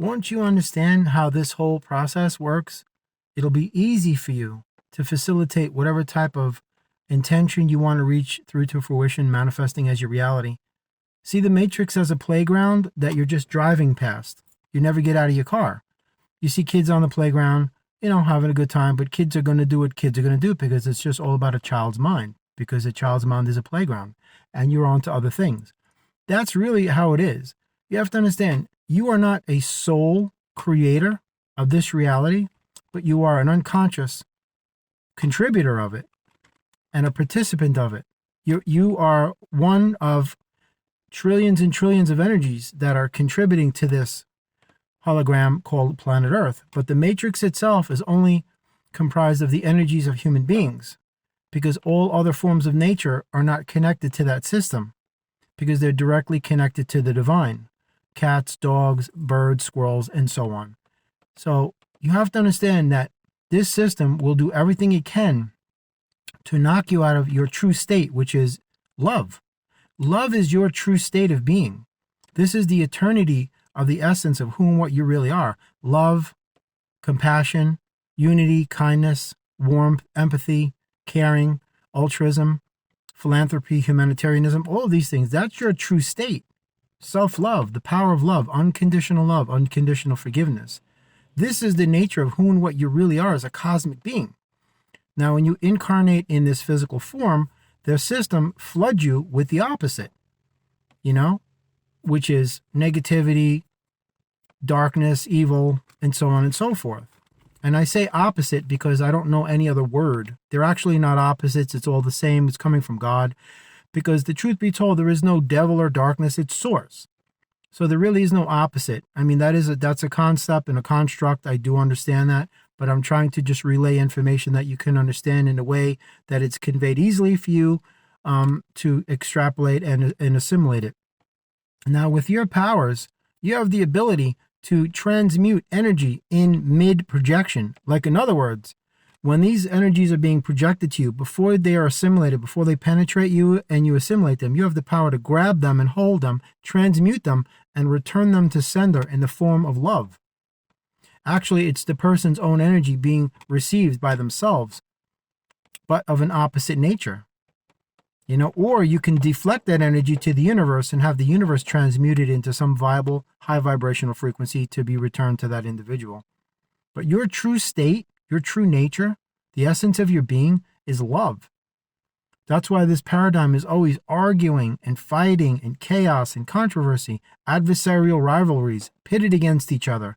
Once you understand how this whole process works, it'll be easy for you to facilitate whatever type of intention you want to reach through to fruition, manifesting as your reality. See the Matrix as a playground that you're just driving past. You never get out of your car. You see kids on the playground, having a good time, but kids are going to do what kids are going to do because it's just all about a child's mind, because a child's mind is a playground and you're on to other things. That's really how it is. You have to understand, you are not a sole creator of this reality, but you are an unconscious contributor of it and a participant of it. You are one of trillions and trillions of energies that are contributing to this hologram called planet Earth. But the matrix itself is only comprised of the energies of human beings, because all other forms of nature are not connected to that system, because they're directly connected to the divine. Cats, dogs, birds, squirrels, and so on. So you have to understand that this system will do everything it can to knock you out of your true state, which is love. Love is your true state of being. This is the eternity of the essence of who and what you really are. Love, compassion, unity, kindness, warmth, empathy, caring, altruism, philanthropy, humanitarianism, all of these things. That's your true state. Self-love, the power of love, unconditional forgiveness. This is the nature of who and what you really are as a cosmic being. Now, when you incarnate in this physical form, their system floods you with the opposite, which is negativity, darkness, evil, and so on and so forth. And I say opposite because I don't know any other word. They're actually not opposites. It's all the same. It's coming from God. Because the truth be told, there is no devil or darkness, it's source. So there really is no opposite. I mean, that's a concept and a construct. I do understand that, but I'm trying to just relay information that you can understand in a way that it's conveyed easily for you to extrapolate and assimilate it. Now, with your powers, you have the ability to transmute energy in mid-projection. Like, in other words, when these energies are being projected to you, before they are assimilated, before they penetrate you and you assimilate them, you have the power to grab them and hold them, transmute them, and return them to sender in the form of love. Actually, it's the person's own energy being received by themselves, but of an opposite nature. Or you can deflect that energy to the universe and have the universe transmuted into some viable, high vibrational frequency to be returned to that individual. But your true state, your true nature, the essence of your being is love. That's why this paradigm is always arguing and fighting and chaos and controversy, adversarial rivalries, pitted against each other,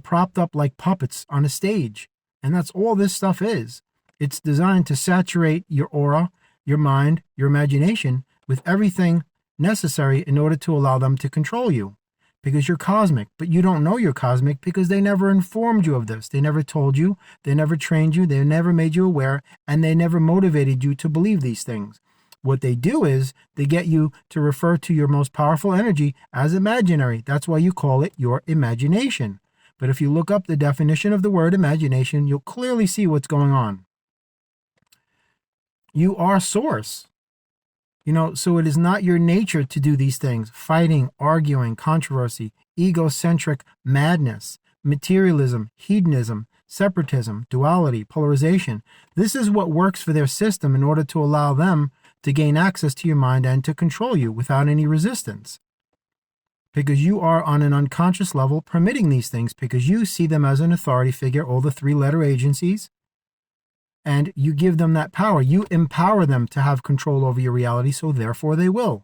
propped up like puppets on a stage. And that's all this stuff is. It's designed to saturate your aura, your mind, your imagination with everything necessary in order to allow them to control you. Because you're cosmic, but you don't know you're cosmic because they never informed you of this. They never told you, they never trained you, they never made you aware, and they never motivated you to believe these things. What they do is they get you to refer to your most powerful energy as imaginary. That's why you call it your imagination. But if you look up the definition of the word imagination, you'll clearly see what's going on. You are source. So it is not your nature to do these things: fighting, arguing, controversy, egocentric madness, materialism, hedonism, separatism, duality, polarization. This is what works for their system in order to allow them to gain access to your mind and to control you without any resistance. Because you are on an unconscious level permitting these things, because you see them as an authority figure, all the three-letter agencies, and you give them that power. You empower them to have control over your reality, so therefore they will.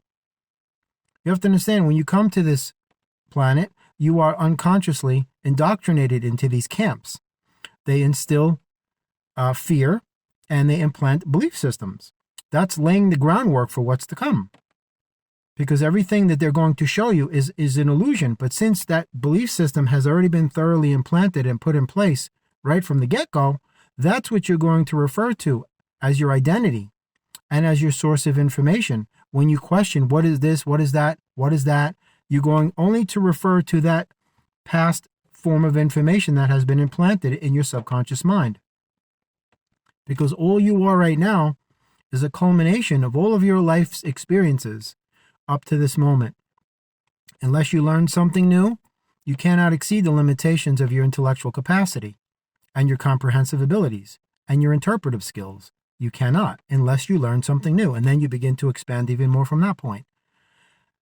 You have to understand, when you come to this planet, you are unconsciously indoctrinated into these camps. They instill fear, and they implant belief systems. That's laying the groundwork for what's to come. Because everything that they're going to show you is an illusion. But since that belief system has already been thoroughly implanted and put in place right from the get-go, that's what you're going to refer to as your identity and as your source of information. When you question, what is this, what is that, you're going only to refer to that past form of information that has been implanted in your subconscious mind. Because all you are right now is a culmination of all of your life's experiences up to this moment. Unless you learn something new, You cannot exceed the limitations of your intellectual capacity and your comprehensive abilities and your interpretive skills. You cannot, unless you learn something new, and then you begin to expand even more from that point.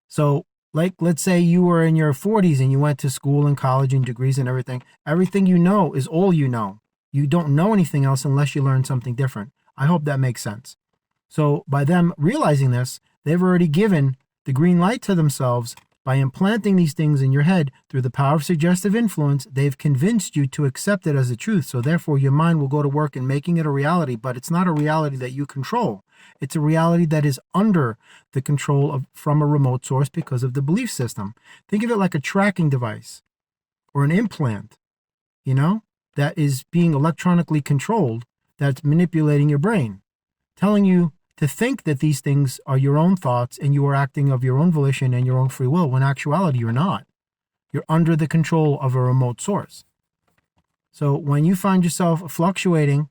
So, like, let's say you were in your 40s and you went to school and college and degrees and everything. Everything you know is all you know. You don't know anything else unless you learn something different. I hope that makes sense. So by them realizing this, they've already given the green light to themselves by implanting these things in your head through the power of suggestive influence. They've convinced you to accept it as the truth. So therefore your mind will go to work in making it a reality, but it's not a reality that you control. It's a reality that is under the control of from a remote source because of the belief system. Think of it like a tracking device or an implant, that is being electronically controlled, that's manipulating your brain, telling you to think that these things are your own thoughts and you are acting of your own volition and your own free will, when in actuality you're not. You're under the control of a remote source. So when you find yourself fluctuating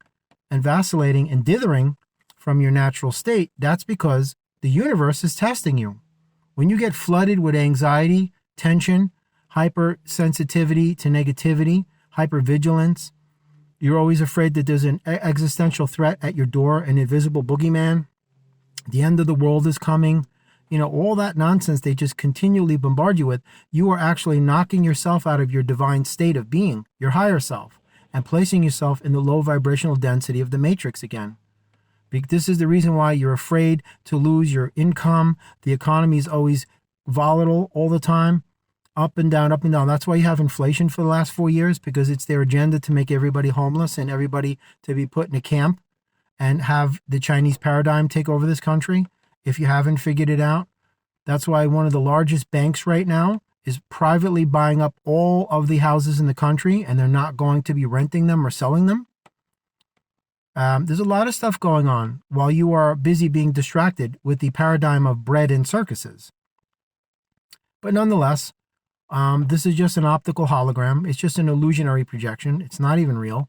and vacillating and dithering from your natural state, that's because the universe is testing you. When you get flooded with anxiety, tension, hypersensitivity to negativity, hypervigilance, you're always afraid that there's an existential threat at your door, an invisible boogeyman, the end of the world is coming, all that nonsense they just continually bombard you with, you are actually knocking yourself out of your divine state of being, your higher self, and placing yourself in the low vibrational density of the matrix again. This is the reason why you're afraid to lose your income. The economy is always volatile all the time, up and down, up and down. That's why you have inflation for the last 4 years, because it's their agenda to make everybody homeless and everybody to be put in a camp and have the Chinese paradigm take over this country. If you haven't figured it out, that's why one of the largest banks right now is privately buying up all of the houses in the country, and they're not going to be renting them or selling them. There's a lot of stuff going on while you are busy being distracted with the paradigm of bread and circuses. But nonetheless, this is just an optical hologram. It's just an illusionary projection. It's not even real.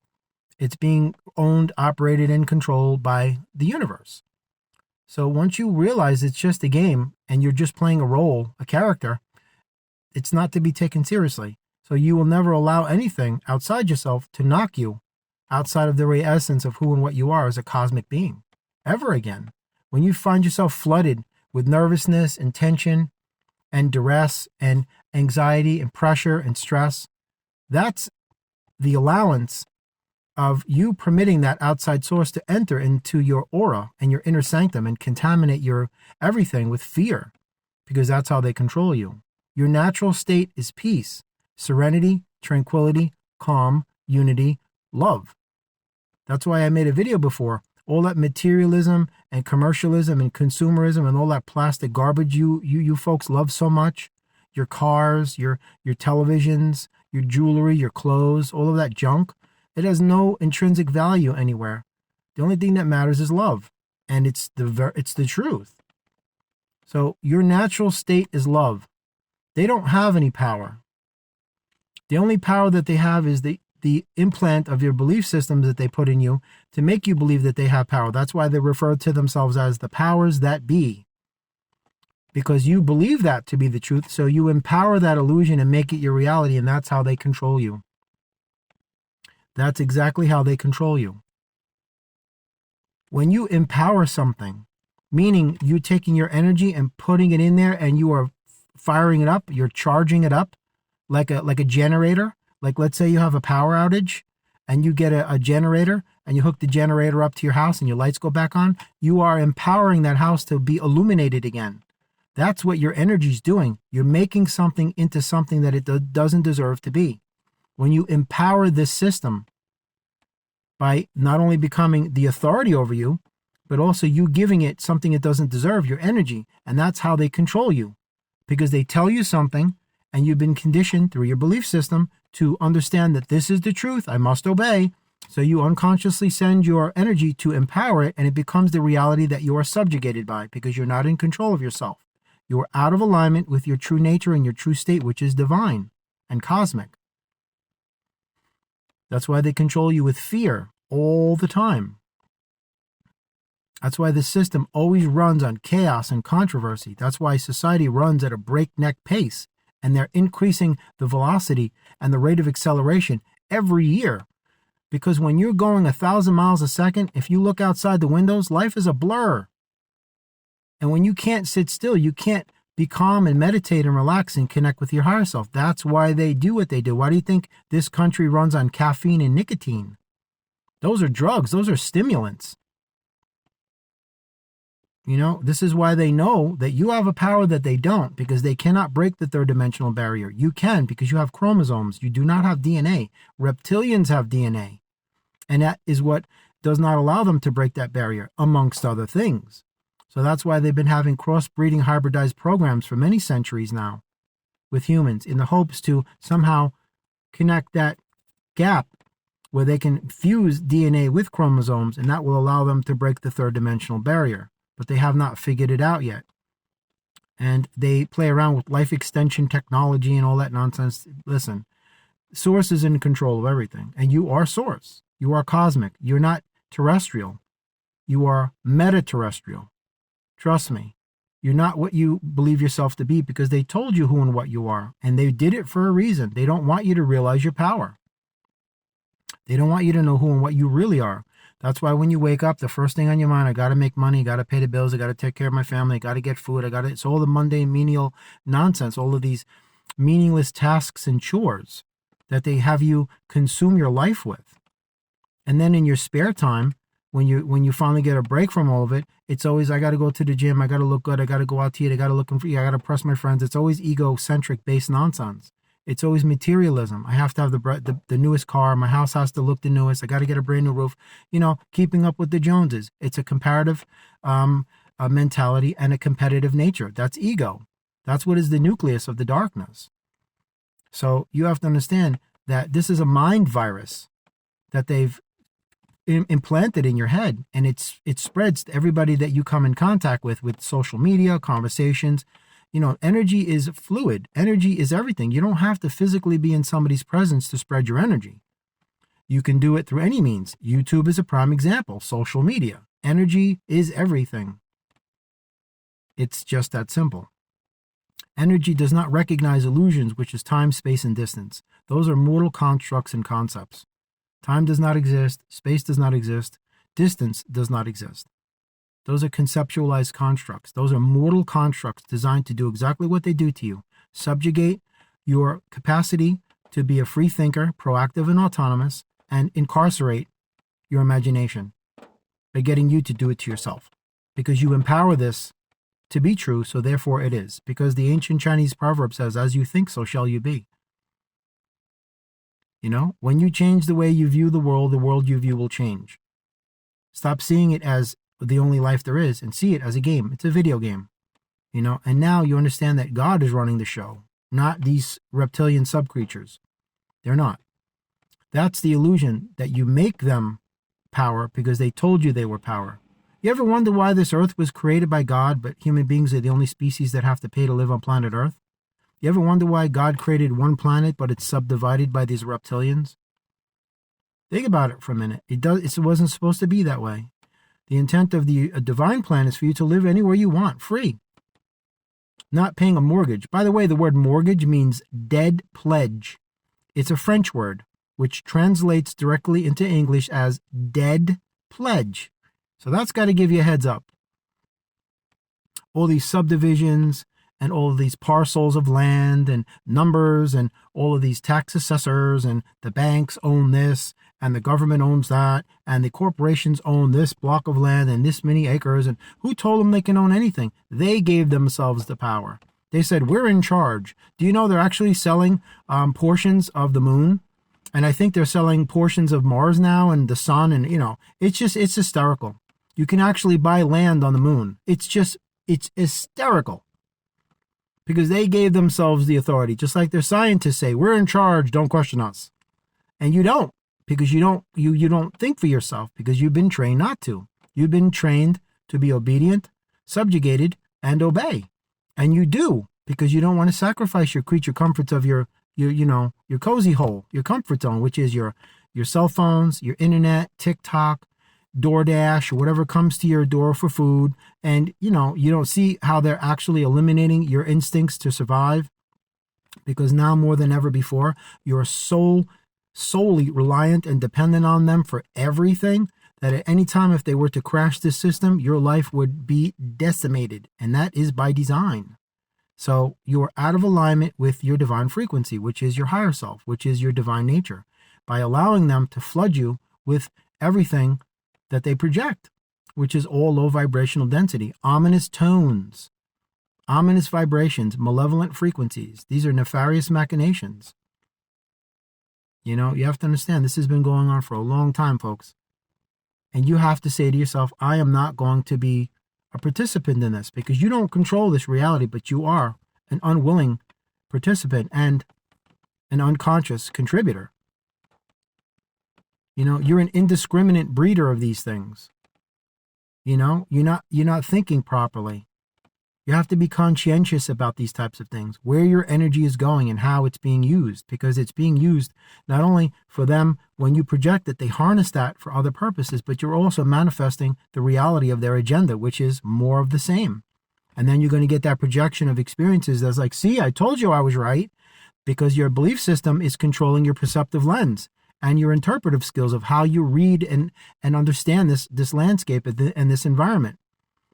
It's being owned, operated, and controlled by the universe. So once you realize it's just a game and you're just playing a role, a character, it's not to be taken seriously. So you will never allow anything outside yourself to knock you outside of the very essence of who and what you are as a cosmic being, ever again. When you find yourself flooded with nervousness and tension and duress and anxiety and pressure and stress, that's the allowance of you permitting that outside source to enter into your aura and your inner sanctum and contaminate your everything with fear, because that's how they control you. Your natural state is peace, serenity, tranquility, calm, unity, love. That's why I made a video before. All that materialism and commercialism and consumerism and all that plastic garbage you folks love so much, your cars, your televisions, your jewelry, your clothes, all of that junk, it has no intrinsic value anywhere. The only thing that matters is love, and it's the truth. So your natural state is love. They don't have any power. The only power that they have is the implant of your belief systems that they put in you to make you believe that they have power. That's why they refer to themselves as the powers that be, because you believe that to be the truth. So you empower that illusion and make it your reality, and that's how they control you. That's exactly how they control you. When you empower something, meaning you taking your energy and putting it in there and you are firing it up, you're charging it up like a generator. Like, let's say you have a power outage and you get a generator and you hook the generator up to your house and your lights go back on. You are empowering that house to be illuminated again. That's what your energy is doing. You're making something into something that it doesn't deserve to be. When you empower this system by not only becoming the authority over you, but also you giving it something it doesn't deserve, your energy. And that's how they control you, because they tell you something and you've been conditioned through your belief system to understand that this is the truth, I must obey. So you unconsciously send your energy to empower it, and it becomes the reality that you are subjugated by, because you're not in control of yourself. You are out of alignment with your true nature and your true state, which is divine and cosmic. That's why they control you with fear all the time. That's why the system always runs on chaos and controversy. That's why society runs at a breakneck pace And they're increasing the velocity and the rate of acceleration every year. Because when you're going 1,000 miles a second, if you look outside the windows, life is a blur. And when you can't sit still, you can't be calm and meditate and relax and connect with your higher self. That's why they do what they do. Why do you think this country runs on caffeine and nicotine? Those are drugs. Those are stimulants. You know, this is why they know that you have a power that they don't, because they cannot break the third dimensional barrier. You can, because you have chromosomes. You do not have DNA. Reptilians have DNA. And that is what does not allow them to break that barrier, amongst other things. So that's why they've been having crossbreeding hybridized programs for many centuries now with humans, in the hopes to somehow connect that gap where they can fuse DNA with chromosomes, and that will allow them to break the third dimensional barrier. But they have not figured it out yet. And they play around with life extension technology and all that nonsense. Listen, Source is in control of everything, and you are Source. You are cosmic. You're not terrestrial. You are meta-terrestrial. Trust me. You're not what you believe yourself to be, because they told you who and what you are, and they did it for a reason. They don't want you to realize your power. They don't want you to know who and what you really are. That's why when you wake up, the first thing on your mind, I got to make money, got to pay the bills, I got to take care of my family, I got to get food, it's all the mundane, menial nonsense, all of these meaningless tasks and chores that they have you consume your life with. And then in your spare time, when you finally get a break from all of it, it's always, I got to go to the gym, I got to look good, I got to go out to eat, I got to look for, I got to impress my friends. It's always egocentric based nonsense. It's always materialism. I have to have the newest car. My house has to look the newest. I got to get a brand new roof. You know, keeping up with the Joneses. It's a comparative mentality and a competitive nature. That's ego. That's what is the nucleus of the darkness. So you have to understand that this is a mind virus that they've implanted in your head, and it spreads to everybody that you come in contact with social media, conversations. You know, energy is fluid. Energy is everything. You don't have to physically be in somebody's presence to spread your energy. You can do it through any means. YouTube is a prime example. Social media. Energy is everything. It's just that simple. Energy does not recognize illusions, which is time, space, and distance. Those are mortal constructs and concepts. Time does not exist. Space does not exist. Distance does not exist. Those are conceptualized constructs. Those are mortal constructs designed to do exactly what they do to you. Subjugate your capacity to be a free thinker, proactive and autonomous, and incarcerate your imagination by getting you to do it to yourself. Because you empower this to be true, so therefore it is. Because the ancient Chinese proverb says, as you think, so shall you be. You know, when you change the way you view the world you view will change. Stop seeing it as the only life there is, and see it as a game. It's a video game, you know. And now you understand that God is running the show, not these reptilian subcreatures. They're not. That's the illusion, that you make them power because they told you they were power. You ever wonder why this earth was created by God, but human beings are the only species that have to pay to live on planet Earth? You ever wonder why God created one planet, but it's subdivided by these reptilians? Think about it for a minute. It wasn't supposed to be that way. The intent of the divine plan is for you to live anywhere you want, free. Not paying a mortgage. By the way, the word mortgage means dead pledge. It's a French word, which translates directly into English as dead pledge. So that's got to give you a heads up. All these subdivisions and all of these parcels of land and numbers and all of these tax assessors, and the banks own this and the government owns that and the corporations own this block of land and this many acres. And who told them they can own anything? They gave themselves the power. They said, we're in charge. Do you know they're actually selling portions of the moon? And I think they're selling portions of Mars now and the sun. And, you know, it's hysterical. You can actually buy land on the moon. It's hysterical. Because they gave themselves the authority. Just like their scientists say, we're in charge, don't question us. And you don't. Because you don't think for yourself, because you've been trained not to. You've been trained to be obedient, subjugated, and obey. And you do, because you don't want to sacrifice your creature comforts of your cozy hole, your comfort zone, which is your cell phones, your internet, TikTok, DoorDash, or whatever comes to your door for food. And, you know, you don't see how they're actually eliminating your instincts to survive. because now more than ever before, you're solely reliant and dependent on them for everything, that at any time if they were to crash this system, your life would be decimated. And that is by design. So you are out of alignment with your divine frequency, which is your higher self, which is your divine nature, by allowing them to flood you with everything that they project, which is all low vibrational density, ominous tones, ominous vibrations, malevolent frequencies. These are nefarious machinations. You know, you have to understand this has been going on for a long time, folks. And you have to say to yourself, I am not going to be a participant in this, because you don't control this reality, but you are an unwilling participant and an unconscious contributor. You know, you're an indiscriminate breeder of these things. You know, you're not thinking properly. You have to be conscientious about these types of things, where your energy is going and how it's being used, because it's being used not only for them when you project it, they harness that for other purposes, but you're also manifesting the reality of their agenda, which is more of the same. And then you're going to get that projection of experiences that's like, see, I told you I was right, because your belief system is controlling your perceptive lens and your interpretive skills of how you read and understand this landscape and this environment.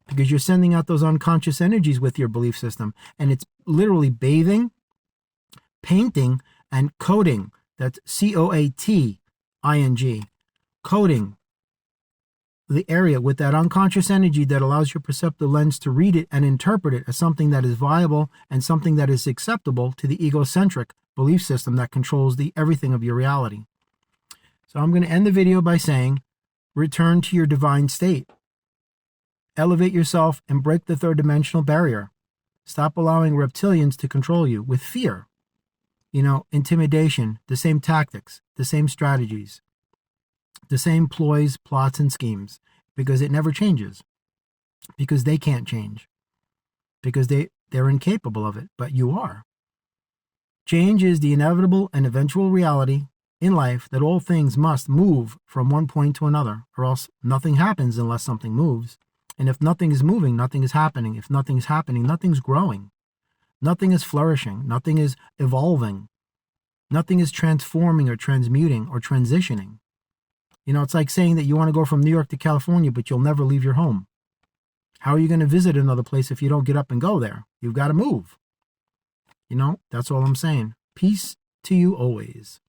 Because you're sending out those unconscious energies with your belief system. And it's literally bathing, painting, and coating. That's COATING. Coating the area with that unconscious energy that allows your perceptive lens to read it and interpret it as something that is viable and something that is acceptable to the egocentric belief system that controls everything of your reality. So I'm going to end the video by saying, return to your divine state. Elevate yourself and break the third dimensional barrier. Stop allowing reptilians to control you with fear. You know, intimidation, the same tactics, the same strategies, the same ploys, plots, and schemes, because it never changes. Because they can't change. Because they're incapable of it, but you are. Change is the inevitable and eventual reality in life that all things must move from one point to another, or else nothing happens unless something moves. And if nothing is moving, nothing is happening. If nothing is happening, nothing's growing. Nothing is flourishing. Nothing is evolving. Nothing is transforming or transmuting or transitioning. You know, it's like saying that you want to go from New York to California, but you'll never leave your home. How are you going to visit another place if you don't get up and go there? You've got to move. You know, that's all I'm saying. Peace to you always.